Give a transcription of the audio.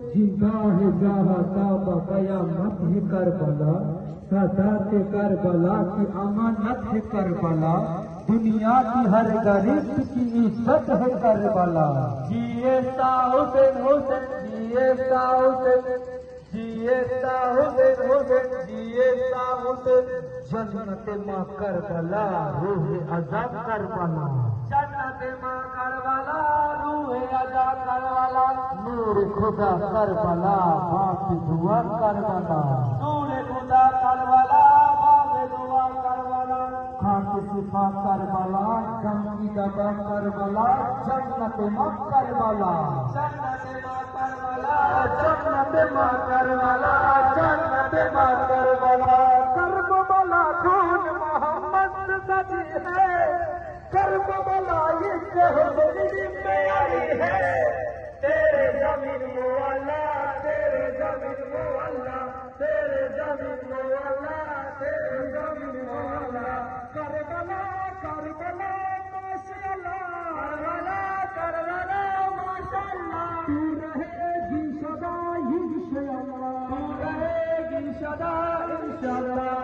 जिंदा है जहाँ ताबा कयामत है करबला, सादात करबला की अमानत है करबला, दुनिया की हर गरीब की इज्जत है करबला। जिए सा हुसैन हुसैन, जिए सा हुसैन, जिए सा हुसैन हुसैन, जिए सा हुसैन। जन्नत माँ करबला रूह अज़ब करबला, जन्नत माँ करबला रूह अज़ब करबला, नूर खुदा करबला बाप दुआ करबला, नूर खुदा करबला बाप दुआ करबला, खाक सिफा करबला गम की दवा करबला, जन्नत माँ करबला, जन्नत माँ करबला, जन्नत माँ करबला, जन्नत माँ करबला। करबला खून मोहम्मद सजी है, करबला ये हुसैन में आई है। तेरे जमीन मुअल्ला, तेरे जमीन मुअल्ला, तेरे जमीन मुअल्ला, तेरे जमीन मुअल्ला। करबला करबला माशाअल्लाह, करबला माशाअल्लाह। तू रहेगी सदा इंशाअल्लाह, तू रहेगी सदा इंशाअल्लाह।